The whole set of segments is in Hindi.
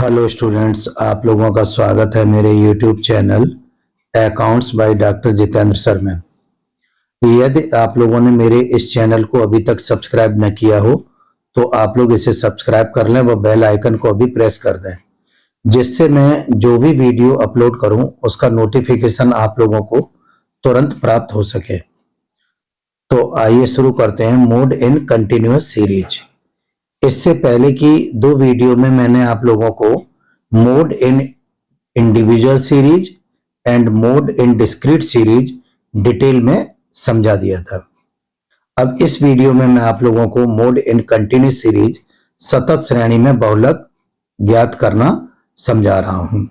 हेलो स्टूडेंट्स, आप लोगों का स्वागत है मेरे YouTube channel accounts by doctor Jitendra sir में। यदि आप लोगों ने मेरे इस चैनल को अभी तक सब्सक्राइब न किया हो तो आप लोग इसे सब्सक्राइब कर लें व बेल आइकन को भी प्रेस कर दें, जिससे मैं जो भी वीडियो अपलोड करूं उसका नोटिफिकेशन आप लोगों को तुरंत प्राप्त हो सके। तो आइए शुरू करते हैं मोड इन कंटिन्यूअस सीरीज। इससे पहले की दो वीडियो में मैंने आप लोगों को mode in individual series and mode in discrete series detail में समझा दिया था। अब इस वीडियो में मैं आप लोगों को मोड इन कंटिन्यूअस सीरीज सतत श्रेणी में बहुलक ज्ञात करना समझा रहा हूं।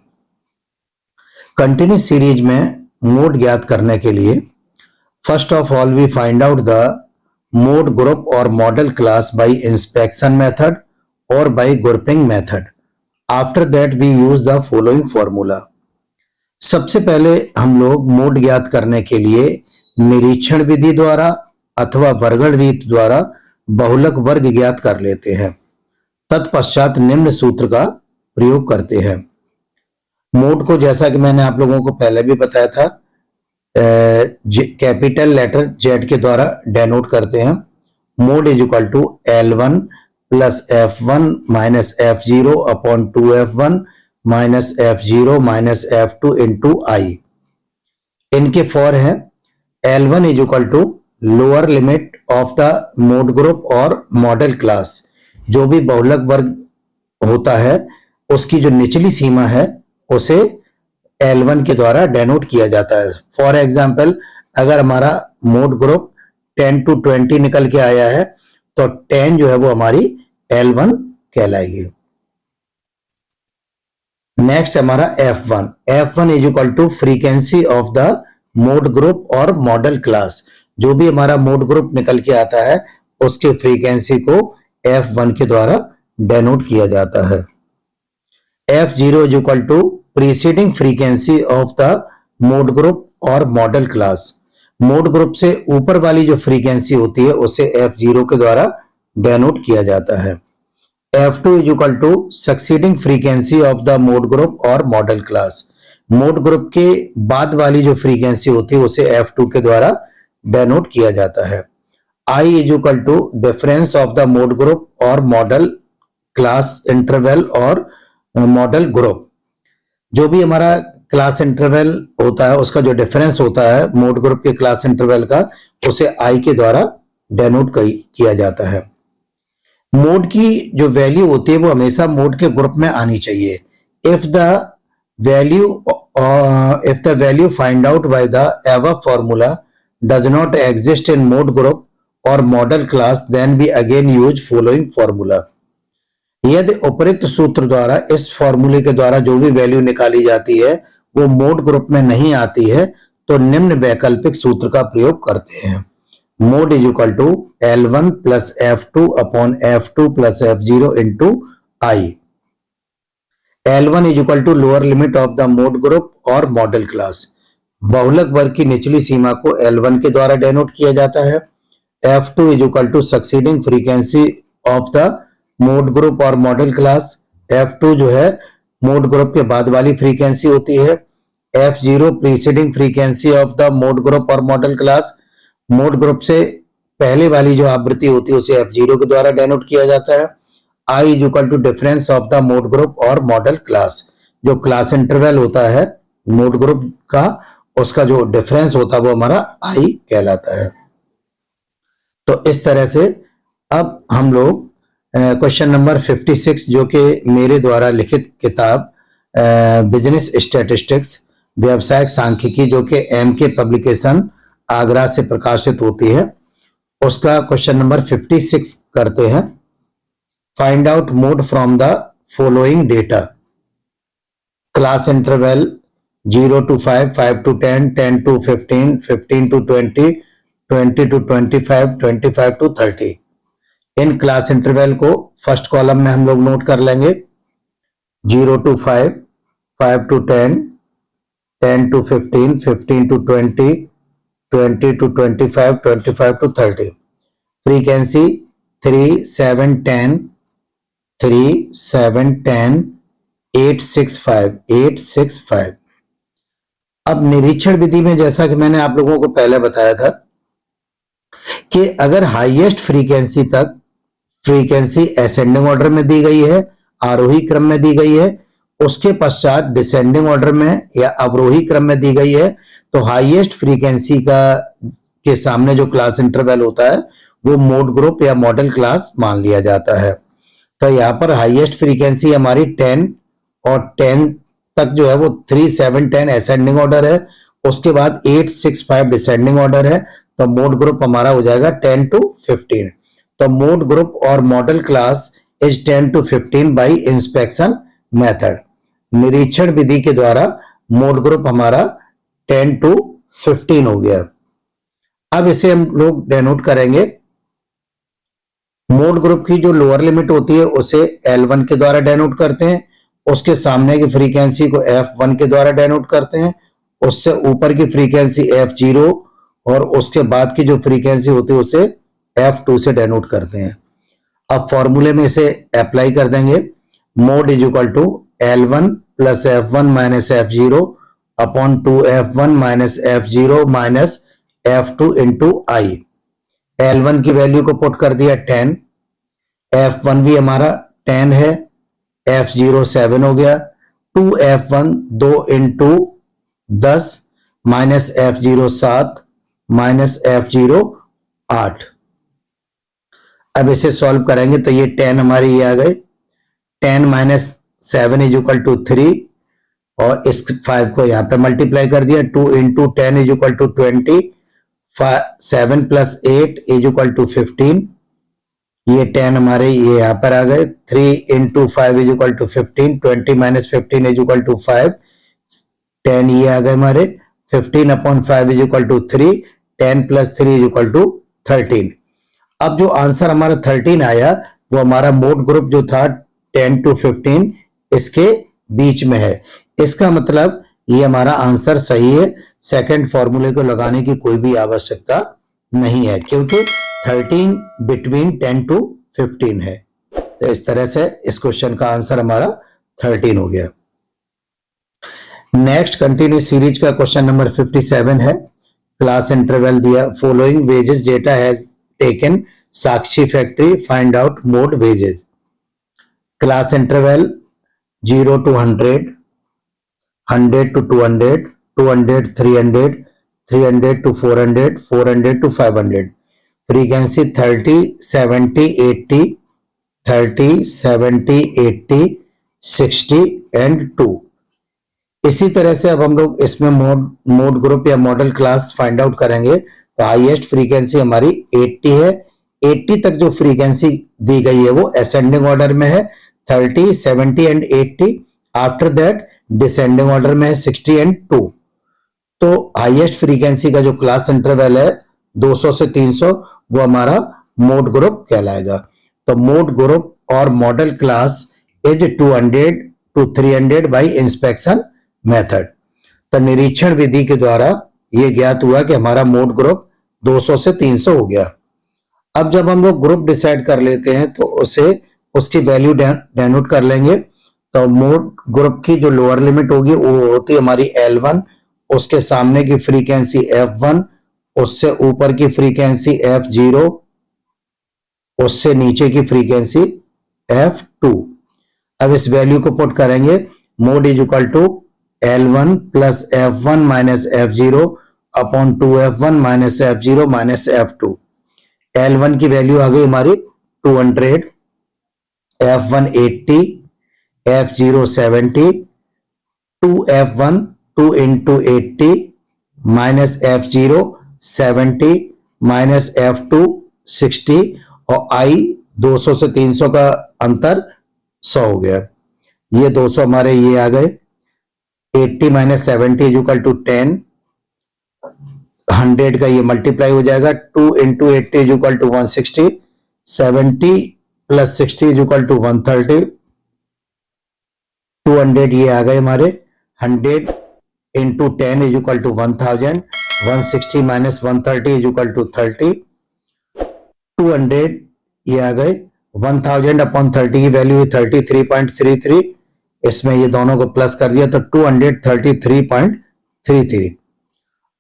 कंटिन्यूअस सीरीज में मोड ज्ञात करने के लिए first of all we find out the mode group or model class by inspection method or by grouping method. After that we use the following formula. सबसे पहले हम लोग मोड ज्ञात करने के लिए निरीक्षण विधि द्वारा अथवा वर्गण रीति द्वारा बहुलक वर्ग ज्ञात कर लेते हैं। तत्पश्चात निम्न सूत्र का प्रयोग करते हैं। मोड को जैसा कि मैंने आप लोगों को पहले भी बताया था, कैपिटल लेटर जेड के द्वारा डेनोट करते हैं। Mode is equal to L1 plus F1 minus F0 upon 2F1 minus F0 minus F2 into i. इनके फॉर है L1 is equal to lower limit of the mode group और मॉडल क्लास। जो भी बहुलक वर्ग होता है उसकी जो निचली सीमा है उसे L1 के द्वारा डेनोट किया जाता है। फॉर एग्जाम्पल, अगर हमारा मोड ग्रुप 10 to 20 निकल के आया है तो 10 जो है वो हमारी L1 कहलाएगी। नेक्स्ट हमारा F1। F1 is equal to frequency of the mode group और मॉडल क्लास। जो भी हमारा मोड ग्रुप निकल के आता है उसके फ्रीक्वेंसी को F1 के द्वारा डेनोट किया जाता है। F0 is equal to preceding frequency of the mode group और मॉडल क्लास। मोड ग्रुप से ऊपर वाली जो फ्रीक्वेंसी होती है उसे F0 के द्वारा डेनोट किया जाता है। F2 is equal to succeeding frequency of the mode group और मॉडल क्लास। मोड ग्रुप के बाद वाली जो फ्रीक्वेंसी होती है उसे F2 के द्वारा डेनोट किया जाता है। I is equal to difference of the mode group और modal class interval or modal group. जो भी हमारा क्लास इंटरवल होता है उसका जो डिफरेंस होता है मोड ग्रुप के क्लास इंटरवल का, उसे आई के द्वारा डेनोट किया जाता है। मोड की जो वैल्यू होती है वो हमेशा मोड के ग्रुप में आनी चाहिए। If the value find out by the above formula does not exist in mode group और modal class, then we again use following formula. यदि उपरोक्त सूत्र द्वारा इस फॉर्मूले के द्वारा जो भी वैल्यू निकाली जाती है वो मोड ग्रुप में नहीं आती है तो निम्न वैकल्पिक सूत्र का प्रयोग करते हैं। Mode is equal to L1 plus F2 upon F2 plus F0 into I. L1 is equal to lower limit of the mode group और मॉडल क्लास। बहुलक वर्ग की निचली सीमा को L1 के द्वारा डेनोट किया जाता है। F2 is equal to succeeding frequency of the mode group और मॉडल क्लास। F2 जो है मोड ग्रुप के बाद वाली फ्रीक्वेंसी होती है। F0 preceding frequency of the mode group और मॉडल क्लास। मोड ग्रुप से पहले वाली जो आवृत्ति होती है उसे F0 के द्वारा डेनोट किया जाता है। I is equal to difference of the mode group और मॉडल क्लास। जो क्लास इंटरवल होता है मोड ग्रुप का उसका जो डिफरेंस होता है वो हमारा I कहलाता है। तो इस तरह से अब हम लोग क्वेश्चन नंबर 56 जो कि मेरे द्वारा लिखित किताब बिजनेस स्टैटिस्टिक्स व्यवसायिक सांख्यिकी जो कि MK पब्लिकेशन आगरा से प्रकाशित होती है, उसका क्वेश्चन नंबर 56 करते हैं। Find out mode from the following data. Class interval 0 to 5, 5 to 10, 10 to 15, 15 to 20, 20 to 25, 25 to 30। In class interval को फर्स्ट कॉलम में हम लोग नोट कर लेंगे। 0 to 5, 5 to 10, 10 to 15, 15 to 20, 20 to 25, 25 to 30। Frequency 3, 7, 10, 3, 7, 10, 865। अब निरीक्षण विधि में जैसा कि मैंने आप लोगों को पहले बताया था कि अगर हाईएस्ट फ्रीक्वेंसी तक फ्रीक्वेंसी असेंडिंग ऑर्डर में दी गई है, आरोही क्रम में दी गई है, उसके पश्चात डिसेंडिंग ऑर्डर में या अवरोही क्रम में दी गई है, तो हाईएस्ट फ्रीक्वेंसी का के सामने जो क्लास इंटरवल होता है वो मोड ग्रुप या मॉडल क्लास मान लिया जाता है। तो यहाँ पर हाईएस्ट फ्रीक्वेंसी हमारी 10 और 10 तक जो है वो 3, 7, 10 असेंडिंग ऑर्डर है, उसके बाद 8, 6, 5 डिसेंडिंग ऑर्डर है। तो मोड ग्रुप हमारा हो जाएगा 10 to 15। तो मोड ग्रुप और modal class is 10 to 15 by inspection method. निरीक्षण विधि के द्वारा मोड ग्रुप हमारा 10 to 15 हो गया। अब इसे हम लोग डेनोट करेंगे। मोड ग्रुप की जो लोअर लिमिट होती है उसे L1 के द्वारा डेनोट करते हैं, उसके सामने की फ्रीक्वेंसी को F1 के द्वारा डेनोट करते हैं, उससे ऊपर की फ्रीक्वेंसी F0 और उसके बाद की जो फ्रीक्वेंसी होती है उसे F2 से डेनोट करते हैं। अब फॉर्मूले में इसे अप्लाई कर देंगे। Mode is equal to L1 plus F1 minus F0 upon 2F1 minus F0 minus F2 into I। L1 की वैल्यू को पुट कर दिया 10, F1 भी हमारा 10 है, F0 7 हो गया, 2F1 2 into 10 minus F0 7 minus F0 8। अब इसे सॉल्व करेंगे तो ये 10 हमारे ये आ गए, 10 माइनस 7 इज इक्वल टू 3 और इस 5 को यहां पे मल्टीप्लाई कर दिया, 2 into 10 is equal to 20, 7 plus 8 is equal to 15। ये 10 हमारे ये यहां पर आ गए, 3 into 5 is equal to 15, 20 minus 15 is equal to 5, 10 ये आ गए हमारे, 15 upon 5 is equal to 3, 10 plus 3 is equal to 13। अब जो आंसर हमारा 13 आया वो हमारा मोड ग्रुप जो था 10 to 15 इसके बीच में है। इसका मतलब ये हमारा आंसर सही है। सेकंड फॉर्मूले को लगाने की कोई भी आवश्यकता नहीं है क्योंकि 13 बिटवीन 10 to 15 है। तो इस तरह से इस क्वेश्चन का आंसर हमारा 13 हो गया। नेक्स्ट कंटिन्यूस सीरीज का क्वेश्चन नंबर 57 है। क्लास इंटरवल दिया, following wages data has taken Sakshi factory, find out mode wages. Class interval 0 to 100, 100 to 200, 200 300, 300 to 400, 400 to 500। Frequency 30, 70, 80, 30, 70, 80, 60 and 2। इसी तरह से अब हम लोग इसमें मोड ग्रुप या मॉडल क्लास फाइंड आउट करेंगे। तो हाईएस्ट फ्रीक्वेंसी हमारी 80 है, 80 तक जो फ्रीक्वेंसी दी गई है वो असेंडिंग ऑर्डर में है, 30, 70 and 80। After that descending order में है 60 एंड 2। तो हाईएस्ट फ्रीक्वेंसी का जो क्लास इंटरवल है 200 से 300 वो हमारा मोड ग्रुप कहलाएगा। तो मोड ग्रुप और modal class is 200 to 300 by inspection method. तो निरीक्षण विधि के द्वारा ये ज्ञात हुआ कि हमारा मोड ग्रुप 200 से 300 हो गया। अब जब हम लोग ग्रुप डिसाइड कर लेते हैं तो उसे उसकी वैल्यू डेनोट कर लेंगे। तो मोड ग्रुप की जो लोअर लिमिट होगी वो होती है हमारी L1, उसके सामने की फ्रीक्वेंसी F1, उससे ऊपर की फ्रीक्वेंसी F0, उससे नीचे की फ्रीक्वेंसी F2। अब इस वैल्यू को पुट करेंगे। Mode is equal to L1 plus F1 minus F0 upon 2F1 minus F0 minus F2। L1 की वैल्यू आ गई हमारी 200, F1 80, F0 70, 2F1 2 into 80 minus F0 70 minus F2 60 और I 200 से 300 का अंतर 100 हो गया। ये 200 हमारे ये आ गए, 80 माइनस 70 इज इक्वल टू 10, 100 का ये मल्टीप्लाई हो जाएगा, 2 into 80 is equal to 160, 70 plus 60 is equal to 130, 200 ये आ गए हमारे, 100 into 10 is equal to 1000, 160 minus 130 is equal to 30, 200 ये आ गए, 1000 अपॉन 30 की वैल्यू है 33.33, इसमें ये दोनों को प्लस कर दिया तो 233.33।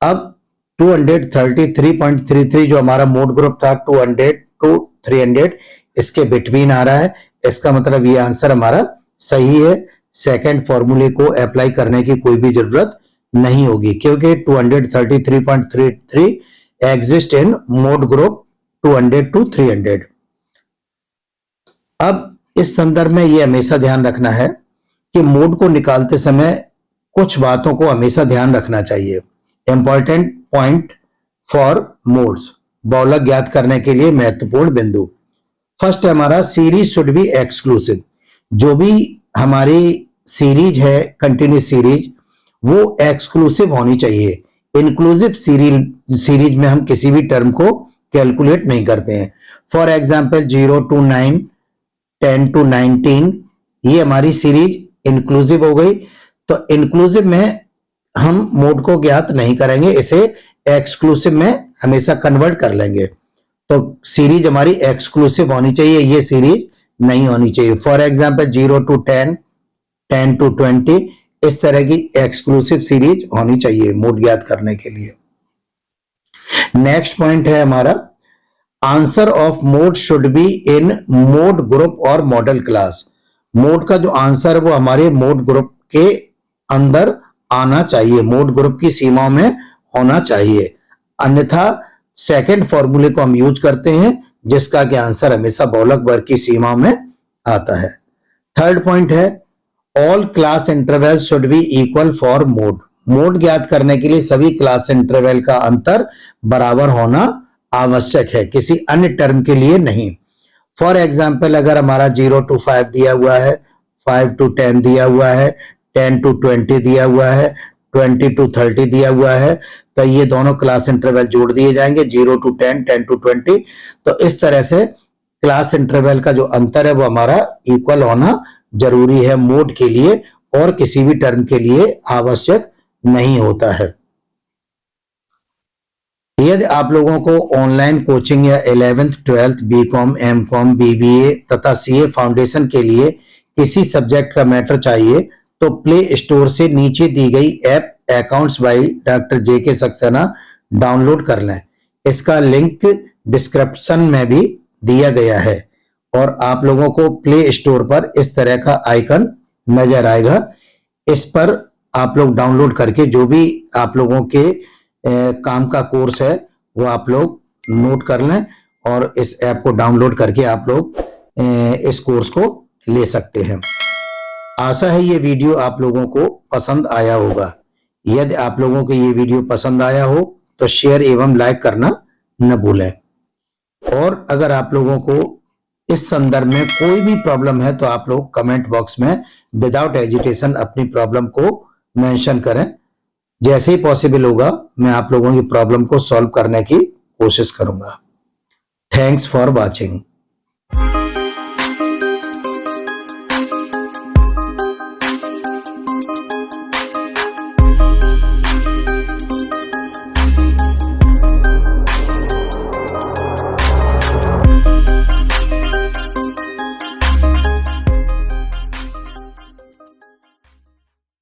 अब 233.33 जो हमारा मोड ग्रुप था 200 to 300 इसके बिटवीन आ रहा है, इसका मतलब ये आंसर हमारा सही है। सेकंड फॉर्मूले को अप्लाई करने की कोई भी जरूरत नहीं होगी क्योंकि 233.33 exist in mode group 200 to 300। अब इस संदर्भ में ये हमेशा ध्यान रखना है कि मोड को निकालते समय कुछ बातों को हमेशा ध्यान रखना चाहिए। इंपॉर्टेंट पॉइंट फॉर मोड्स, बहुलक ज्ञात करने के लिए महत्वपूर्ण बिंदु। फर्स्ट है हमारा सीरीज शुड बी एक्सक्लूसिव। जो भी हमारी सीरीज है कंटिन्यूस सीरीज वो एक्सक्लूसिव होनी चाहिए। इंक्लूसिव सीरीज में हम किसी भी टर्म को कैलकुलेट नहीं करते हैं। फॉर एग्जाम्पल 0 to 9, 10 to 19 ये हमारी सीरीज इंक्लूसिव हो गई। तो इंक्लूसिव में हम मोड को ज्ञात नहीं करेंगे, इसे एक्सक्लूसिव में हमेशा कन्वर्ट कर लेंगे। तो सीरीज हमारी एक्सक्लूसिव होनी चाहिए, ये सीरीज नहीं होनी चाहिए। फॉर एग्जाम्पल 0 to 10, 10 to 20 इस तरह की एक्सक्लूसिव सीरीज होनी चाहिए मोड ज्ञात करने के लिए। नेक्स्ट पॉइंट है हमारा answer of mode should be in mode group और मॉडल क्लास। मोड का जो आंसर है वो हमारे मोड ग्रुप के अंदर आना चाहिए, मोड ग्रुप की सीमाओं में होना चाहिए। अन्यथा सेकंड फॉर्मूले को हम यूज करते हैं जिसका कि आंसर हमेशा बहुलक वर्ग की सीमाओं में आता है। थर्ड पॉइंट है all class interval should be equal for mode. Mode ज्ञात करने के लिए सभी क्लास इंटरवल का अंतर बराबर होना आवश्यक है, किसी अन्य टर्म के लिए नहीं। फॉर एग्जाम्पल अगर हमारा 0 to 5 दिया हुआ है, 5 to 10 दिया हुआ है, 10 to 20 दिया हुआ है, 20 to 30 दिया हुआ है, तो ये दोनों क्लास इंटरवल जोड़ दिए जाएंगे 0 to 10, 10 to 20। तो इस तरह से क्लास इंटरवल का जो अंतर है वो हमारा इक्वल होना जरूरी है मोड के लिए, और किसी भी टर्म के लिए आवश्यक नहीं होता है। यदि आप लोगों को ऑनलाइन कोचिंग या 11th, 12th, BCom, MCom, BBA तथा सीए फाउंडेशन के लिए किसी सब्जेक्ट का मैटर चाहिए तो प्ले स्टोर से नीचे दी गई app accounts by doctor JK Saxena download कर लें। इसका लिंक डिस्क्रिप्शन में भी दिया गया है और आप लोगों को प्ले स्टोर पर इस तरह का आइकन नजर आएगा। इस पर आप लोग डाउनलोड करके जो भी आप लोगों के काम का कोर्स है वो आप लोग नोट कर लें और इस ऐप को डाउनलोड करके आप लोग इस कोर्स को ले सकते हैं। आशा है ये वीडियो आप लोगों को पसंद आया होगा। यदि आप लोगों को ये वीडियो पसंद आया हो तो शेयर एवं लाइक करना न भूलें। और अगर आप लोगों को इस संदर्भ में कोई भी प्रॉब्लम है तो आप लोग कमेंट बॉक्स में विदाउट एजिटेशन अपनी प्रॉब्लम को मेंशन करें। जैसे ही पॉसिबल होगा मैं आप लोगों की प्रॉब्लम को सॉल्व करने की कोशिश करूंगा। Thanks for watching.